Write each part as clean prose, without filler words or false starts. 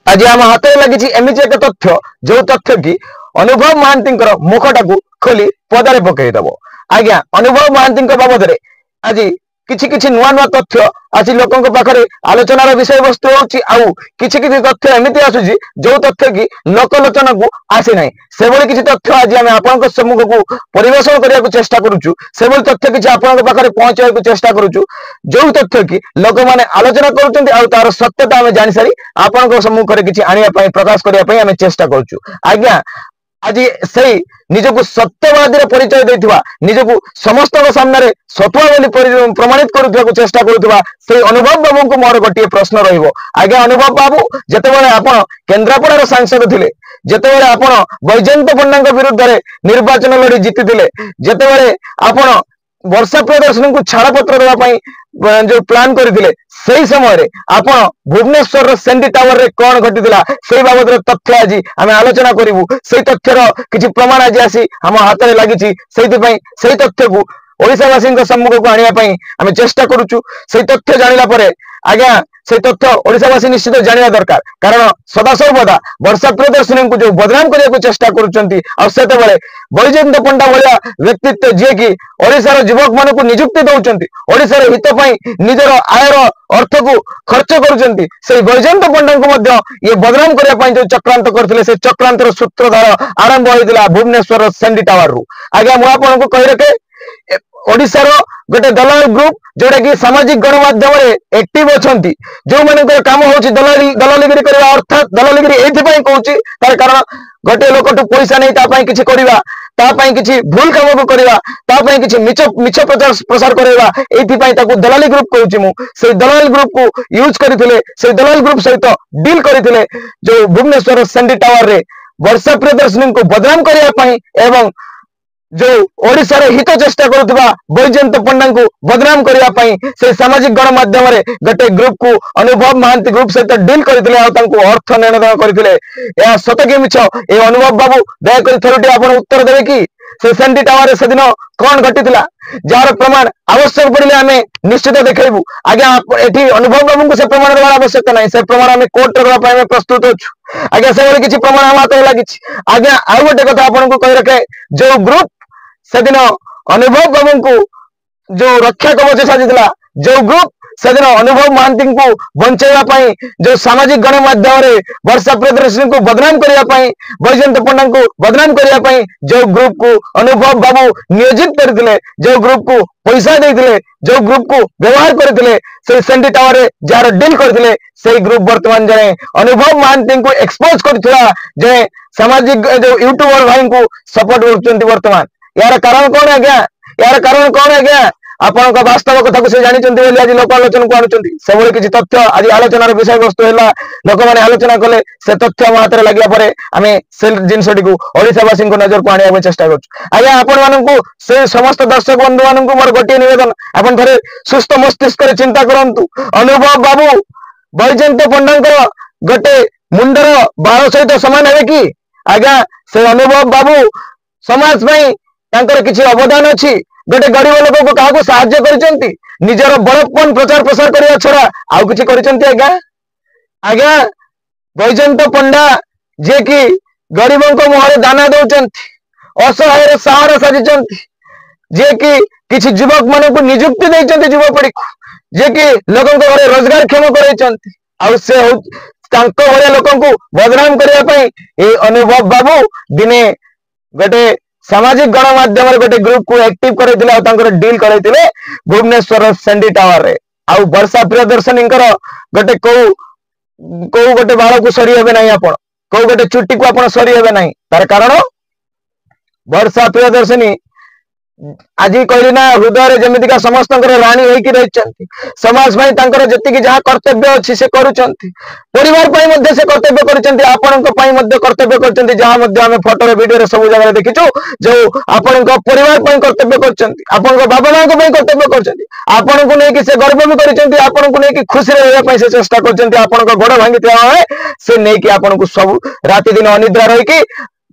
आज आम हाथ में लगी एमती एक तथ्य जो तथ्य कि अनुभव महांती मुखटा को खोली पदारे पकईदब। आज्ञा अनुभव महांती बाबद आज किछि किछि नुआ नुआ तथ्य आज लोकों पाखे आलोचनार विषय वस्तु होछि तथ्य एमती आसुची जो तथ्य कि लोकलोचन को आसी ना से किसी तथ्य आज आम आपण सम्मुख को परिवेशन करने को चेष्टा करुचु से तथ्य किसी आपण पाखे पहुंचा को चेष्टा करुचु जो तथ्य कि लोक मैंने आलोचना कर सत्यता आम जानी सारी आपण सम्मुख में किसी आने प्रकाश करने आम चेष्टा करुचु। आज्ञा आज से निजक सत्यवादी परिचय देथिबा निजक समस्त सामने सतुआ बोली प्रमाणित करुवा चेष्टा करुवा से अनुभव बाबू को मोर गोटे प्रश्न रहिबो। आगे अनुभव बाबू जेतेबेले आपण केन्द्रापड़ार सांसद थिले जेतेबेले आपण बैजयंत पंडा विरुद्ध रे निर्वाचन लड़ी जीतिथिले जेतेबेले आपण वर्षा प्रदर्शन को छाड़पत्र देवा जो प्लान करथिले सही समय आपण भुवनेश्वर सेंडी टावर रे कौन घटीला से बाबद तथ्य आज आम आलोचना करूँ से तथ्यर किसी प्रमाण आज आसी आम हाथ में लगी से तथ्य को ओडिशावासी सम्मुख को आने आम चेष्टा करुचु से तथ्य जाना आज्ञा से तथ्य ओडिशावासी निश्चित जाना दरकार कारण सदा सर्वदा वर्षा प्रियदर्शिनी को जो बदनाम करने को चेष्टा करुँचे बैजयंत पंडा भाया व्यक्तित्व जी की ओडिशार युवक मान को निजुक्ति दौरान ओडिशार हित निजर आयर अर्थ को खर्च करुँच से बैजयंत पंडा को ये बदनाम करने जो चक्रांत करते से चक्रांतर सूत्रधार आरंभ होता भुवनेश्वर सेंडी टावर रु। आज्ञा मुझे आपको कही रखे ओडिशार गोटे दलाल ग्रुप जोटा कि सामाजिक गणमाध्यम एक्टिव अच्छा जो मान कम हो दलालगिरी करवा अर्थात दलालगिरी ये कहूँ तार कारण गोटे लोक पैसा नहीं किसी करवा किसी भूल कम को करवा किसी मिछ प्रसार करवा ये दलाली ग्रुप कहूँ मुझे दलाल ग्रुप को यूज करते से दलाल ग्रुप सहित डील करते जो भुवनेश्वर सेंडी टावर रे वर्षा प्रियदर्शिनी को बदनाम करने जो ओडिशा रे हित चेष्टा करुवा बैजयंत पंडा को बदनाम करने से सामाजिक गणमाध्यम गोटे ग्रुप को अनुभव महांती ग्रुप सहित डील करते अर्थ निर्णय करते सत कि मिछ ये अनुभव बाबू दयाकोरी थोड़ी आप उत्तर देवे कि से सेंडी टावर से दिन कौन घटीला जार प्रमाण आवश्यक पड़े आम निश्चित देखू। आज्ञा ये अनुभव बाबू को से प्रमाण देवार आवश्यकता नहीं से प्रमाण आम कोर्ट में प्रस्तुत अच्छु। आज्ञा से किसी प्रमाण आम हाथ लगी। आज्ञा आउ गोटे कथा आपको कही रखे जो ग्रुप से दिन अनुभव बाबू को जो रक्षा कवच साजिला जो ग्रुप से दिन अनुभव महांती को बचाई जो सामाजिक गणमाध्यम वर्षा प्रियदर्शिनी को बदनाम करने बैजयंत पंडा को बदनाम करने जो ग्रुप को अनुभव बाबू नियोजित करते जो ग्रुप को पैसा देते जो ग्रुप को व्यवहार करते से सेंडी टावर जार डील करते से ग्रुप वर्तमान जाए अनुभव महांती को एक्सपोज कर सामाजिक जो यूट्यूबर भाई को सपोर्ट कर वर्तमान यार कारण कौन है क्या यार कारण कौन है क्या आपण वास्तव कथा को से जानी आज लोक आलोचना को आणुचंती से किसी तथ्य आज आलोचनार विषय वस्तु है लोक मैंने आलोचना कले से तथ्य हाथ में लगे आम से जिनटी को ओडिशावासी नजर को आने चेष्टा कर। आज्ञा आपण मानू से समस्त दर्शक बंधु मानू मोर गोटे निवेदन आपण थे सुस्थ मस्तिष्क चिंता करंतु अनुभव बाबू बैजयंत पंडा गोटे मुंडर बाल सहित सामान है कि आज्ञा से अनुभव बाबू समाज किसी अवदान अच्छी गोटे गरीब लोक को क्या साहाय्य कर निजर बड़पन प्रचार प्रसार करने छड़ा आउ कि आज्ञा आज्ञा बैजयंत पंडा जे कि गरीबों को मुहर दाना दौरान असहाय सहारा साजिंट जे कि किसी युवक मान को निजुक्ति देते युवपीढ़ी को जे कि लोगों घरे रोजगार क्षम कर लोक को बदनाम करने अनुभव बाबू दिने गोटे सामाजिक गणमाध्यम गोटे ग्रुप को एक्टिव करते डील करते भुवनेश्वर सेंडी टावर रे आउ वर्षा प्रियदर्शिनी गोटे कौ गोटे बाल को सरी हे ना आप कौ गोटे चुट्टी को आप सरी हे ना तार कारण वर्षा प्रियदर्शिनी आज कहली ना हृदय जमीका समस्त राणी होगी रही समाज जी जहाँ कर्तव्य अच्छी से करुँच परिवार से कर्तव्य कर कर्तव्य कर फोटो वीडियो सब जगह देखीचु जो आपण परिवार कर्तव्य कर बाबा माँ कर्तव्य कर लेकिन से गर्व भी कर खुशी रही से चेष्टा कर गोड़ भांगी से नहीं आपन को सब राति दिन अनिद्रा रही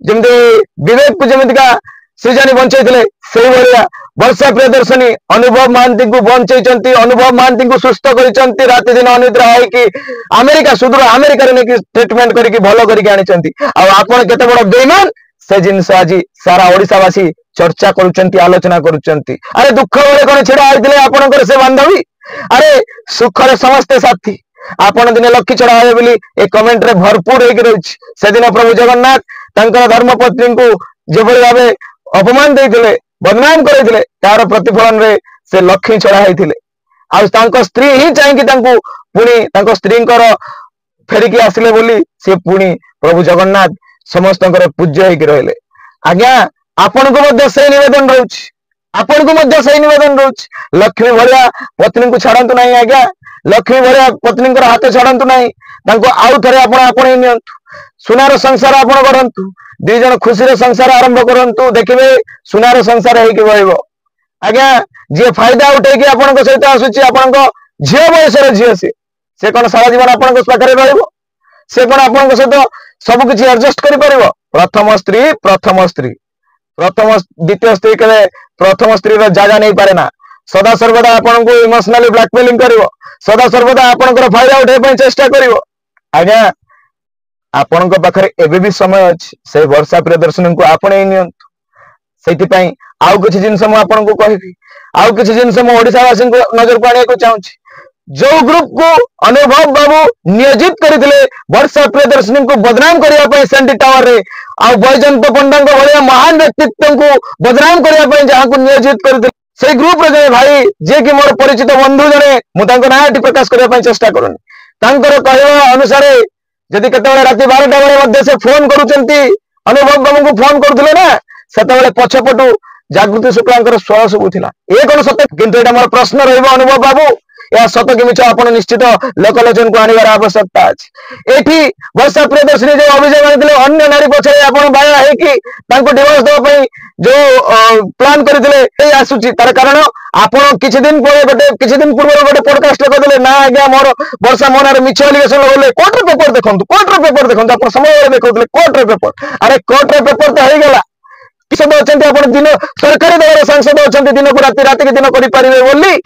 जमी विवेक को जमीका सृजनी बंचाई से वर्षा प्रियदर्शनी अनुभव महांती को बंचई अनुभव महांती को सुस्थ कर राति दिन अनिद्रा है अमेरिका सुदूर अमेरिका ट्रिटमेंट करके भल करते बड़ बेईमान से जिनस आज सारा ओडिशावासी चर्चा करुचंती आलोचना करुचंती। अरे दुख बेले कौन छिड़ा होते आपंकर से बांधवी अरे सुखरे समस्ते साथी आपण दिने लक्ष्मी छड़ा हे बोली ए कमेंट रे भरपूर होगी रही से दिन प्रभु जगन्नाथ तंकर धर्मपत्नी को जेभली भावे अपमान देइथिले बदनाम करैथिले तार प्रतिफलन रे से लक्ष्मी छड़ा हेथिले आ तांको स्त्री ही चाहिए तांको पुणी तांको स्त्रींकर फेरिकी आसिले बोली से पुणी प्रभु जगन्नाथ समस्त पूज्य होगी रहिले। आज्ञा आपण को मध्य से निवेदन रहउछि आपण को मध्य से निवेदन रहउछि लक्ष्मी भलिया पत्नी को छाड़ंतु नहीं आज्ञा लक्ष्मी भलिया पत्नी हाथ छाड़ंतु नहीं तांको आउ थरे आपण आपण नियंतु सुनार संसार आपण करंतु दी जन खुशी रे संसार आरंभ करंतु देखिबे सुनार संसार हेकि बहिबो। आज्ञा जे फायदा उठे कि आपण को सहित आसुछि आपण को झियो बयस रे झियो से कोन सारा जीवन आपण को पाखरे रहइबो से कोन आपण को सहित सब किछि एडजस्ट करि परिबो। प्रथम स्त्री द्वितीय स्त्री के प्रथम स्त्री रो जागा नहीं पारे ना सदा सर्वदा आपण को इमोशनली ब्लैकमेलिंग करिवो सदा सर्वदा आपण को फायदा उठे पय चेष्टा करिवो। आज्ञा आपण को पाखरे एबे भी समय अछि से वर्षा प्रियदर्शनी को आपण नियंतु सेति पय आउ किछि जिंस म आपण को कहबी आउ किछि जिंस म ओडिसावासी को नजर को आने को चाहूछि जो ग्रुप को अनुभव बाबू नियोजित करथिले वर्षा प्रियदर्शनी को बदनाम करिया पय सेंडी टावर रे आ बैजंत पंडा को भलिया महान व्यक्तित्व को बदनाम करिया पय जहां को नियोजित करथिले से ग्रुप रे जे भाई जे कि मोर परिचित बंधु जने मु तांको नाटी प्रकाश करिया पय चेष्टा करूनी तांकर कहवा अनुसार जदि केते राति 12टा बेले मध्ये से फोन करूचंती अनुभव बाबू को फोन करथिले ना सेते बेले पछपटू जागृति शुक्लांकर स्वर सुबुथिला ए कोन सत्य किंतु एटा मोर प्रश्न रहइबो अनुभव बाबू या सत कि मिछ आपण निश्चित लोकलोचन को आनिबार आवश्यकता अछि। एठी वर्षा प्रियदर्शनी जो अभियोग आनिथिले अन्य नारी पछे आपण बाया हे कि तांको डिवोर्स देबा पई जो प्लान करथिले ए आसुची तार कारण आपण किछि दिन पूर्व गोटे पॉडकास्ट करथिले ना आज्ञा मोर वर्षा मोनार मिछ एलिगेशन लगले कोर्ट रे पेपर देखंतु आपण समय देखौथिले कोर्ट रे पेपर अरे कोर्ट रे पेपर तो हे गेला किसद अछंती आपण दिन सरकारी दलर सांसद अछंती दिन को राति के दिन करि परिबे बोली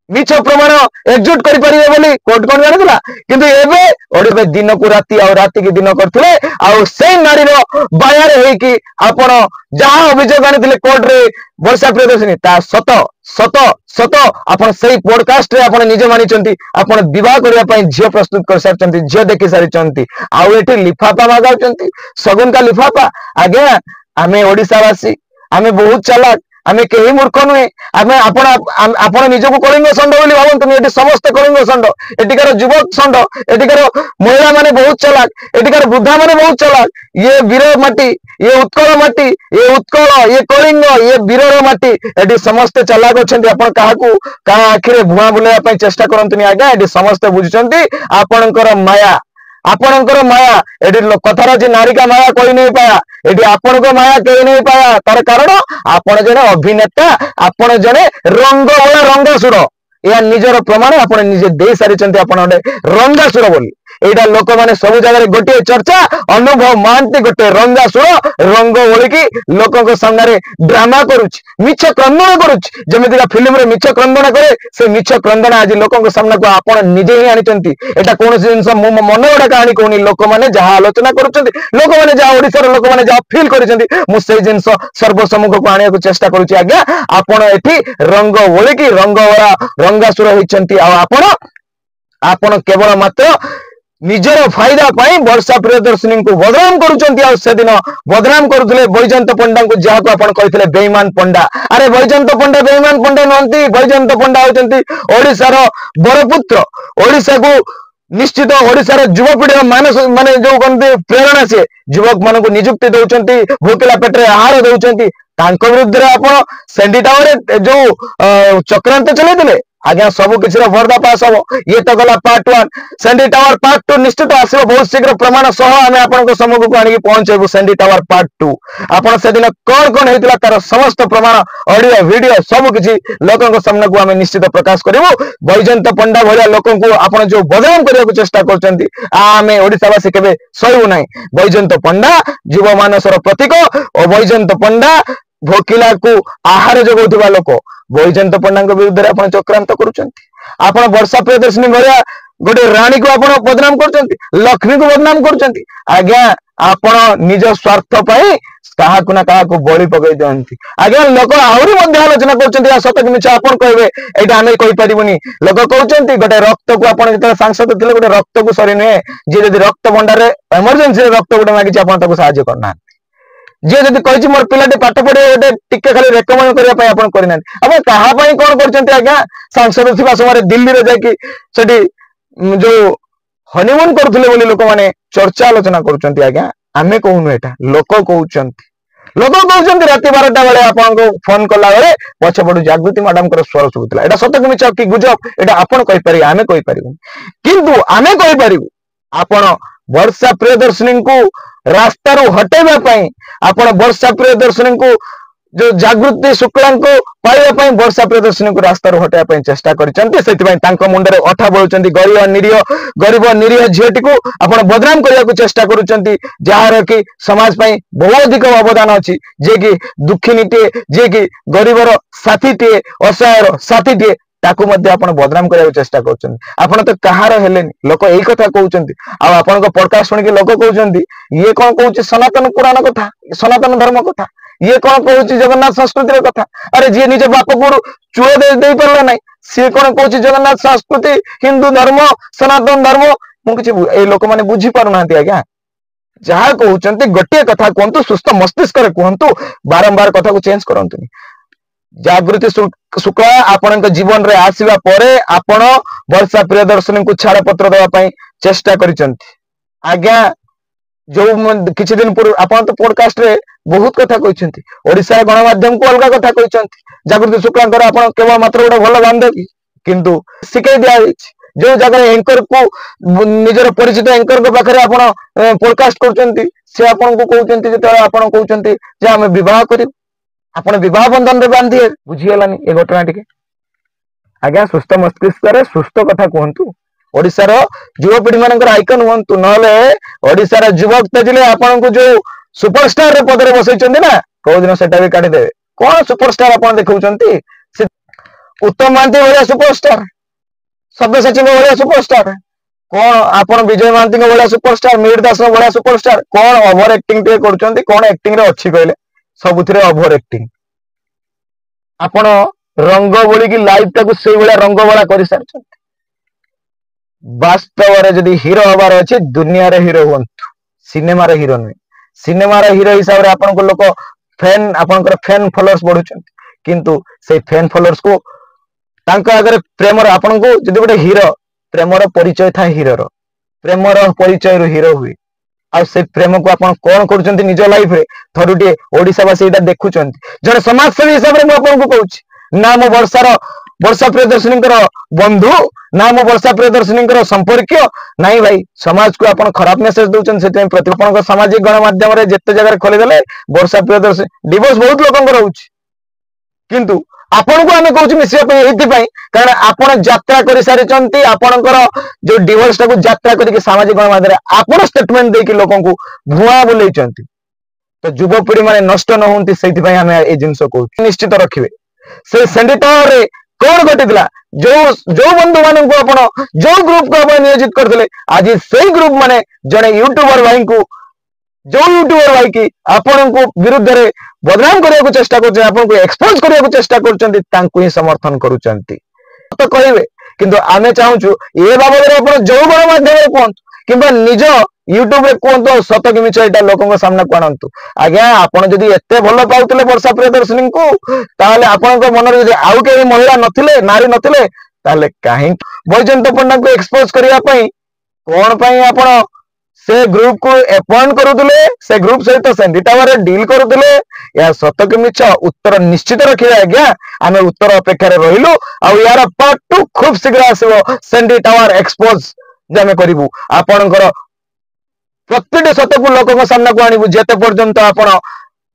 मिछ प्रमाण एकजुट करि परिबे बोली कोर्ट कोन जानिला किंतु एबे ओडे दिन को राति आ राति के दिन करथिले आ से नारी रो बायार हे कि आपण जहां अभियोग आनिथिले कोर्ट रे वर्षा प्रियदर्शनी ता सत आपण सेही पॉडकास्ट रे आपण निजे मानिचंती आपण विवाह करिया पई झियो प्रस्तुत कर सारचंती झियो देखि सारचंती आ एठी लिफाफा मागाउचंती सगुन का लिफाफा। आज्ञा आमे ओडिसावासी आमे बहुत चालाक आमे केही मूर्ख नुहे आमे आपण निजको कलिंग संड बोली भावंतु एटी समस्त कलिंग संड एटिकार युवक संड एटिकार महिला माने बहुत चालाक एटिकार वृद्धा माने बहुत चालाक ये वीर माटी ये उत्कल माटी ये उत्कल ये कलिंग ये वीरर माटी एटी समस्त चालाक अछंती आपण काहाकू का आखिरे भुआ बुलाया पई चेष्टा करंतुनी आज्ञा एटी समस्त बुझुचंती आपणकर माया आपणकर माया एटी कथार जे नारी का माया कोई नहीं पाया एटी आपण को माया कोई नहीं पाया तार कारण आपण जने अभिनेता आपण जने रंग वाला रंगासुर या निजर प्रमाण आपण निजे दे सारिचंती आपण रंगासुर बोली एटा लोक माने सब जगह गोटे चर्चा अनुभव महांती गोटे रंगासुर रंग ओळिकी लोकक सामने ड्रामा करूछ मिछ क्रंदन करूछ जेमितिका फिल्म रे मिछ क्रंदन करे से मिछ क्रंदन आज लोकक सामने को आपण निजे ही आनिचंती एटा कोन जिंस मो मन गोटा कहानी कोनी लोक माने जहा आलोचना करूछंती लोक माने जहा ओडिसा रे लोक माने जहा फील करिसंती मु से जिंस सर्वसम्मुख को आनिया को चेष्टा करूची आज्ञा आपण एठी रंग ओळिकी रंग वाला रंगासुर होइचंती आ आपण केवल मात्र निजर फायदा पाई वर्षा प्रियदर्शनी को बदनाम करुचंती आ से दिन बदनाम करुथले बैजंत पंडा को जहा को आपण कहितले बेईमान पंडा अरे बैजंत पंडा बेईमान पंडा नंती बैजंत पंडा होचंती ओडिसा रो बरपुत्र ओडिसा को निश्चित ओडिसा रो युवपीढ़ी मानस माने जो कन्ते प्रेरणा से युवक मान को नियुक्ति दउचंती भूखला पेटरे आहार दउचंती तांको विरुद्ध रे आपण सेंडी टावर जो चक्रांत चलेतिले आज्ञा सब किसी पर्दा पास हम ये तो गला पार्ट 1 सेंडी टावर पार्ट 2 निश्चित आसो बहुत शीघ्र प्रमाण सह आमे आपन सम्मुख को आनी पहुंचेबू सेंडी टावर पार्ट 2 आपन से दिन कौन हेतिला तार समस्त प्रमाण ऑडियो वीडियो सब किसी लोकन सामने को आमे निश्चित प्रकाश करिवो बैजंत पंडा भलिया लोकन को आपन जो बदनाम करिया को चेष्टा करचंती आमे ओडिसावासी केबे सहिबु नाही बैजंत पंडा जीव मानसर प्रतीक और बैजंत पंडा ଭୋକିଲା କୁ ଆହାର ଯୋଗାଉଥିବା ଲୋକ ବୈଜୟନ୍ତ ପଣ୍ଡାଙ୍କ ବିରୁଦ୍ଧରେ ଆପଣ ଚକ୍ରାନ୍ତ କରୁଛନ୍ତି। ଆପଣ ବର୍ଷା ପ୍ରିୟଦର୍ଶିନୀ ଭଳିଆ ଗୋଟେ ରାଣୀ କୁ ଆପଣ ବଦନାମ କରୁଛନ୍ତି, ଲକ୍ଷ୍ମୀ କୁ ବଦନାମ କରୁଛନ୍ତି। ଆଜ୍ଞା ଆପଣ ନିଜ ସ୍ୱାର୍ଥ ପାଇଁ କାହାକୁ ନା କାହାକୁ ବଳି ପକେଇ ଦିଅନ୍ତି। ଆଜ୍ଞା ଲୋକ ଆହୁରି ମଧ୍ୟ ଆଲୋଚନା କରୁଛନ୍ତି ସତ କି ମିଛ ଆପଣ କହିବେ, ଏଇଟା ଆମେ କହିପାରିବୁନି। ଲୋକ କହୁଛନ୍ତି ଗୋଟେ ରକ୍ତକୁ ଆପଣ ଯେତେବେଳେ ସାଂସଦ ଥିଲେ ଗୋଟେ ରକ୍ତକୁ ସରି ନୁହେଁ, ଯିଏ ଯଦି ରକ୍ତ ଭଣ୍ଡାରରେ ଏମର୍ଜେନ୍ସିରେ ରକ୍ତ ଗୋଟେ ମାଗିଛି ଆପଣ ତାକୁ ସାହାଯ୍ୟ କରୁନାହାନ୍ତି। ଯିଏ ଯଦି କହିଛି ମୋର ପିଲାଟି ପାଠ ପଢିବ ଗୋଟେ ଟିକେ ଖାଲି ରେକମେଣ୍ଡ କରିବା ପାଇଁ ଆପଣ କରିନାହାନ୍ତି। ଆପଣ କାହା ପାଇଁ କଣ କରିଛନ୍ତି ଆଜ୍ଞା? ସାଂସଦ ଥିବା ସମୟରେ ଦିଲ୍ଲୀରେ ଯାଇକି ସେଠି ଯୋଉ ହନିମୁନ କରୁଥିଲେ ବୋଲି ଲୋକମାନେ ଚର୍ଚ୍ଚା ଆଲୋଚନା କରୁଛନ୍ତି। ଆଜ୍ଞା ଆମେ କହୁନୁ, ଏଟା ଲୋକ କହୁଛନ୍ତି। ଲୋକ କହୁଛନ୍ତି ରାତି 12ଟା ବେଳେ ଆପଣଙ୍କୁ ଫୋନ କଲା ବେଳେ ପଛପଟୁ ଜାଗୃତି ମ୍ୟାଡାମଙ୍କର ସ୍ୱର ଶୁଭୁଥିଲା। ଏଟା ସତ କି ମିଛ କି ଗୁଜବ ଏଟା ଆପଣ କହିପାରିବେ, ଆମେ କହିପାରିବୁ। କିନ୍ତୁ ଆମେ କହିପାରିବୁ ଆପଣ ବର୍ଷା ପ୍ରିୟଦର୍ଶିନୀଙ୍କୁ ରାସ୍ତାରୁ ହଟେଇବା ପାଇଁ, ଆପଣ ବର୍ଷା ପ୍ରିୟଦର୍ଶିନୀଙ୍କୁ ଯୋଉ ଜାଗୃତି ଶୁକ୍ଲାଙ୍କୁ ପାଇବା ପାଇଁ ବର୍ଷା ପ୍ରିୟଦର୍ଶିନୀଙ୍କୁ ରାସ୍ତାରୁ ହଟାଇବା ପାଇଁ ଚେଷ୍ଟା କରିଛନ୍ତି। ସେଥିପାଇଁ ତାଙ୍କ ମୁଣ୍ଡରେ ଅଠା ବୋଳୁଛନ୍ତି। ଗରିବ ନିରୀହ ଝିଅଟିକୁ ଆପଣ ବଦନାମ କରିବାକୁ ଚେଷ୍ଟା କରୁଛନ୍ତି, ଯାହାର କି ସମାଜ ପାଇଁ ବହୁ ଅଧିକ ଅବଦାନ ଅଛି, ଯିଏକି ଦୁଃଖିନୀଟିଏ, ଯିଏକି ଗରିବର ସାଥୀଟିଏ, ଅସହାୟର ସାଥୀଟିଏ, ତାକୁ ମଧ୍ୟ ଆପଣ ବଦନାମ କରିବାକୁ ଚେଷ୍ଟା କରୁଛନ୍ତି। ଆପଣ ତ କାହାର ହେଲେନି, ଲୋକ ଏଇ କଥା କହୁଛନ୍ତି। ଆଉ ଆପଣଙ୍କ ପଡକାଷ୍ଟ ଶୁଣିକି ଲୋକ କହୁଛନ୍ତି ଇଏ କଣ କହୁଛି ସନାତନ ପୁରାଣ କଥା, ସନାତନ ଧର୍ମ କଥା, ଇଏ କଣ କହୁଛି ଜଗନ୍ନାଥ ସଂସ୍କୃତିର କଥା। ଆରେ ଯିଏ ନିଜ ବାପ ପୁଅରୁ ଚୁଅ ଦେଇ ପାରିଲା ନାହିଁ, ସିଏ କଣ କହୁଛି ଜଗନ୍ନାଥ ସଂସ୍କୃତି, ହିନ୍ଦୁ ଧର୍ମ, ସନାତନ ଧର୍ମ। ମୁଁ କିଛି ଏଇ ଲୋକମାନେ ବୁଝି ପାରୁନାହାନ୍ତି। ଆଜ୍ଞା ଯାହା କହୁଛନ୍ତି ଗୋଟିଏ କଥା କୁହନ୍ତୁ, ସୁସ୍ଥ ମସ୍ତିଷ୍କରେ କୁହନ୍ତୁ, ବାରମ୍ବାର କଥାକୁ ଚେଞ୍ଜ କରନ୍ତୁନି। ଜାଗୃତି ଶୁକ୍ଲା ଆପଣଙ୍କ ଜୀବନରେ ଆସିବା ପରେ ଆପଣ ବର୍ଷା ପ୍ରିୟଦର୍ଶିନୀଙ୍କୁ ଛାଡପତ୍ର ଦେବା ପାଇଁ ଚେଷ୍ଟା କରିଛନ୍ତି। ଆଜ୍ଞା ଯୋଉ କିଛି ଦିନ ପୂର୍ବରୁ ଆପଣ ତ ପଡକାଷ୍ଟରେ ବହୁତ କଥା କହିଛନ୍ତି, ଓଡିଶାର ଗଣମାଧ୍ୟମକୁ ଅଲଗା କଥା କହିଛନ୍ତି। ଜାଗୃତି ଶୁକ୍ଲାଙ୍କର ଆପଣ କେବଳ ମାତ୍ର ଗୋଟେ ଭଲ ବାନ୍ଧବୀ, କିନ୍ତୁ ଶିଖେଇ ଦିଆଯାଇଛି। ଯୋଉ ଜାଗାରେ ଏଙ୍କରକୁ ନିଜର ପରିଚିତ ଏଙ୍କରଙ୍କ ପାଖରେ ଆପଣ ପଡକାଷ୍ଟ କରୁଛନ୍ତି, ସେ ଆପଣଙ୍କୁ କହୁଛନ୍ତି, ଯେତେବେଳେ ଆପଣ କହୁଛନ୍ତି ଯେ ଆମେ ବିବାହ କରିବୁ, ଆପଣ ବିବାହ ବନ୍ଧନରେ ବାନ୍ଧି ବୁଝିଗଲାନି ଏ ଘଟଣା ଟିକେ। ଆଜ୍ଞା ସୁସ୍ଥ ମସ୍ତିଷ୍କରେ ସୁସ୍ଥ କଥା କୁହନ୍ତୁ, ଓଡିଶାର ଯୁବପିଢି ମାନଙ୍କର ଆଇକନ ହୁଅନ୍ତୁ, ନହେଲେ ଓଡିଶାର ଯୁବକ ତେଜିଲେ ଆପଣଙ୍କୁ ଯୋଉ ସୁପରଷ୍ଟାର ପଦରେ ବସେଇଛନ୍ତି ନା, କୋଉ ଦିନ ସେଟା ବି କାଢିଦେବେ। କଣ ସୁପରଷ୍ଟାର ଆପଣ ଦେଖାଉଛନ୍ତି? ଉତ୍ତମ ମହାନ୍ତି ଭଳିଆ ସୁପରଷ୍ଟାର, ସବ୍ୟସାଚୀଙ୍କ ଭଳିଆ ସୁପରଷ୍ଟାର, କଣ ଆପଣ ବିଜୟ ମହାନ୍ତିଙ୍କ ଭଳିଆ ସୁପରଷ୍ଟାର, ମିହିର ଦାସଙ୍କ ଭଳିଆ ସୁପରଷ୍ଟାର, କଣ ଓଭର ଆକ୍ଟିଂ ଟିକେ କରୁଛନ୍ତି? କଣ ଆକ୍ଟିଂ ରେ ଅଛି କହିଲେ? ସବୁଥିରେ ଓଭର ଆକ୍ଟିଂ। ଆପଣ ରଙ୍ଗ ବୋଳିକି ଲାଇଫ ଟାକୁ ସେଇଭଳିଆ ରଙ୍ଗ ବୋଳା କରିସାରିଛନ୍ତି। ବାସ୍ତବରେ ଯଦି ହିରୋ ହବାର ଅଛି ଦୁନିଆରେ ହିରୋ ହୁଅନ୍ତୁ, ସିନେମାର ହିରୋ ନୁହେଁ। ସିନେମାର ହିରୋ ହିସାବରେ ଆପଣଙ୍କ ଲୋକ ଆପଣଙ୍କର ଫ୍ୟାନ ଫଲୋଅର୍ସ ବଢୁଛନ୍ତି, କିନ୍ତୁ ସେଇ ଫ୍ୟାନ ଫଲୋଅର୍ସ କୁ ତାଙ୍କ ଆଗରେ ପ୍ରେମର, ଆପଣଙ୍କୁ ଯଦି ଗୋଟେ ହିରୋ ପ୍ରେମର ପରିଚୟ ଥାଏ, ହିରୋର ପ୍ରେମର ପରିଚୟରୁ ହିରୋ ହୁଏ। ଆଉ ସେ ପ୍ରେମକୁ ଆପଣ କଣ କରୁଛନ୍ତି ନିଜ ଲାଇଫରେ, ଥରୁଟିଏ ଓଡିଶାବାସୀ ଏଇଟା ଦେଖୁଛନ୍ତି। ଜଣେ ସମାଜସେବୀ ହିସାବରେ ମୁଁ ଆପଣଙ୍କୁ କହୁଛି, ନା ମୁଁ ବର୍ଷା ପ୍ରିୟଦର୍ଶିନୀଙ୍କର ବନ୍ଧୁ, ନା ମୁଁ ବର୍ଷା ପ୍ରିୟଦର୍ଶିନୀଙ୍କର ସମ୍ପର୍କୀୟ, ନାଇଁ ଭାଇ, ସମାଜକୁ ଆପଣ ଖରାପ ମେସେଜ ଦଉଛନ୍ତି। ସେଥିପାଇଁ ଆପଣଙ୍କ ସାମାଜିକ ଗଣମାଧ୍ୟମରେ ଯେତେ ଜାଗାରେ ଖୋଲିଦେଲେ ବର୍ଷା ପ୍ରିୟଦର୍ଶିନୀ ଡିଭୋର୍ସ ବହୁତ ଲୋକଙ୍କର ହଉଛି, କିନ୍ତୁ ଆପଣଙ୍କୁ ଆମେ କହୁଛୁ ମିଶିବା ପାଇଁ ଏଇଥିପାଇଁ କାରଣ ଆପଣ ଯାତ୍ରା କରିସାରିଛନ୍ତି। ଆପଣଙ୍କର ଯୋଉ ଡିଭୋର୍ସ ଟାକୁ ଯାତ୍ରା କରିକି ସାମାଜିକ ଗଣମାଧ୍ୟମରେ ଆପଣ ଷ୍ଟେଟମେଣ୍ଟ ଦେଇକି ଲୋକଙ୍କୁ ଭୁଆଁ ବୁଲେଇଛନ୍ତି। ତ ଯୁବପିଢି ମାନେ ନଷ୍ଟ ନ ହୁଅନ୍ତି, ସେଇଥିପାଇଁ ଆମେ ଏଇ ଜିନିଷ କହୁଛୁ। ନିଶ୍ଚିତ ରଖିବେ ସେ ସେଣ୍ଡିଟାରରେ କଣ ଘଟିଥିଲା, ଯୋଉ ବନ୍ଧୁ ମାନଙ୍କୁ ଆପଣ ଯୋଉ ଗ୍ରୁପକୁ ଆପଣ ନିୟୋଜିତ କରିଥିଲେ, ଆଜି ସେଇ ଗ୍ରୁପ ମାନେ ଜଣେ ୟୁଟ୍ୟୁବର ଭାଇଙ୍କୁ, ଯୋଉ ୟୁଟ୍ୟୁବର ଭାଇ କି ଆପଣଙ୍କୁ ବିରୁଦ୍ଧରେ ବଦନାମ କରିବାକୁ ଚେଷ୍ଟା କରୁଛନ୍ତି, ଆପଣଙ୍କୁ ଏକ୍ସପୋଜ କରିବାକୁ ଚେଷ୍ଟା କରୁଛନ୍ତି, ତାଙ୍କୁ ହିଁ ସମର୍ଥନ କରୁଛନ୍ତି। ତ କହିବେ, କିନ୍ତୁ ଆମେ ଚାହୁଁଛୁ ଏ ବାବଦରେ ଆପଣ ଯୋଉ ଗଣମାଧ୍ୟମରେ କୁହନ୍ତୁ କିମ୍ବା ନିଜ ୟୁଟ୍ୟୁବରେ କୁହନ୍ତୁ, ଆଉ ସତ କି ମିଛ ଏଇଟା ଲୋକଙ୍କ ସାମ୍ନାକୁ ଆଣନ୍ତୁ। ଆଜ୍ଞା ଆପଣ ଯଦି ଏତେ ଭଲ ପାଉଥିଲେ ବର୍ଷା ପ୍ରିୟଦର୍ଶିନୀଙ୍କୁ, ତାହେଲେ ଆପଣଙ୍କ ମନରେ ଯଦି ଆଉ କେହି ମହିଳା ନଥିଲେ, ନାରୀ ନଥିଲେ, ତାହେଲେ କାହିଁକି ବୈଜୟନ୍ତ ପଣ୍ଡାଙ୍କୁ ଏକ୍ସପୋଜ କରିବା ପାଇଁ କଣ ପାଇଁ ଆପଣ ସେ ଗ୍ରୁପ କୁ ଆପଏଣ୍ଟ କରୁଥିଲେ, ସେ ଗ୍ରୁପ ସହିତ ସେଣ୍ଡି ଟାୱାରରେ ଡିଲ୍ କରୁଥିଲେ? ଏହା ସତ କି ମିଛ ଉତ୍ତର ନିଶ୍ଚିତ ରଖିବେ। ଆଜ୍ଞା ଆମେ ଉତ୍ତର ଅପେକ୍ଷାରେ ରହିଲୁ, ଆଉ ଏହାର ପାର୍ଟ 2 ଖୁବ ଶୀଘ୍ର ଆସିବ। ସେଣ୍ଡି ଟାୱାର ଏକ୍ସପୋଜ ଯେ ଆମେ କରିବୁ, ଆପଣଙ୍କର ପ୍ରତିଟି ସତକୁ ଲୋକଙ୍କ ସାମ୍ନାକୁ ଆଣିବୁ, ଯେତେ ପର୍ଯ୍ୟନ୍ତ ଆପଣ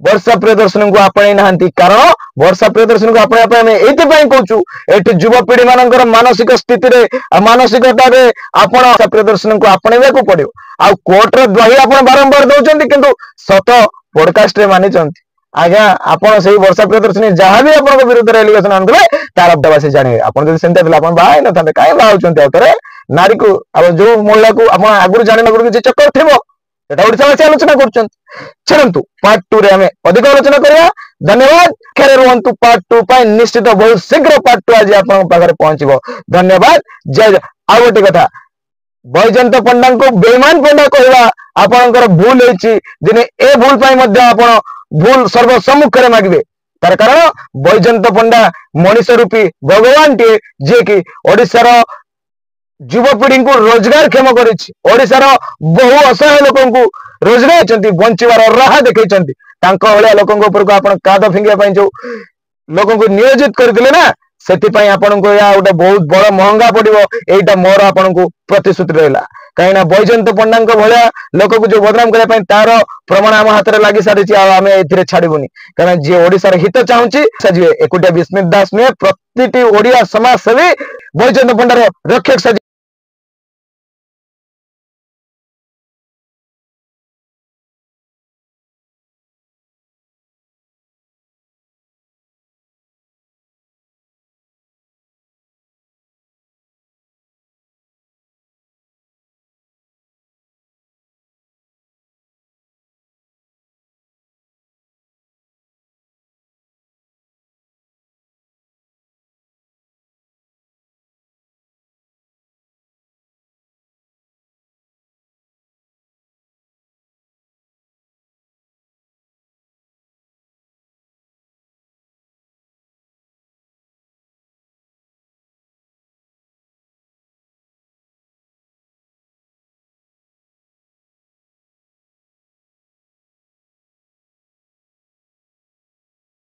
ବର୍ଷା ପ୍ରିୟଦର୍ଶିନୀଙ୍କୁ ଆପଣେଇ ନାହାନ୍ତି। କାରଣ ବର୍ଷା ପ୍ରିୟଦର୍ଶିନୀଙ୍କୁ ଆପଣେଇବା ପାଇଁ ଆମେ ଏଇଥିପାଇଁ କହୁଛୁ, ଏଠି ଯୁବପିଢି ମାନଙ୍କର ମାନସିକ ସ୍ଥିତିରେ ମାନସିକତାରେ ଆପଣ ପ୍ରିୟଦର୍ଶିନୀଙ୍କୁ ଆପଣେଇବାକୁ ପଡିବ। ଆଉ କୋର୍ଟର ଦ୍ୱାହି ଆପଣ ବାରମ୍ବାର ଦଉଛନ୍ତି, କିନ୍ତୁ ସତ ପଡକାଷ୍ଟରେ ମାନିଛନ୍ତି। आज्ञा आपण से वर्षा प्रियदर्शनी जहाँ भी आपन विरुद्ध एलिगेशन आनते तार देवासी जानवे आपन जब सेमती बाहर न था कहीं बाहर नारी को जो महिला को आप आगुरी जाने आगुरी किसी चक्कर थी ओडावासी आलोचना कर पार्ट 2 रे हमें अधिक आलोचना करिया। धन्यवाद खेल रुहंतु पार्ट 2 पाई निश्चित बहुत शीघ्र पार्ट 2 आज आपन पाखरे पहुंचबो। धन्यवाद जय आ गोटे कथा बैजयंत पंडा को बेईमान पंडा कहवा आपनकर भूल होईची दिने ए भूल पाई मध्ये आपण भूल सर्वसम्मुख रे मागबे तार कारण बैजयंत पंडा मनीष रूपी भगवान टे जे कि ओडिसा रो युवपीढ़ी को रोजगार क्षम कर बहु असहाय लोक रोजगार बंचार राह देखते लोक काद फिंगा जो लोक नियोजित करते ना से आपन को या गोटे बहुत बड़ महंगा पड़ो यहीटा मोर आपन को प्रतिश्रुति रहा कहीं बैजयंत पंडा भाया लोक को जो बदनाम करने तार प्रमाण आम हाथ में लगी सारी आम ए छाड़बूनी कहीं जी ओडिशार हित चाहूँगी एकुटिया विस्मित दास नुहे प्रति ओडिया समाजसेवी बैजयंत पंडार रक्षक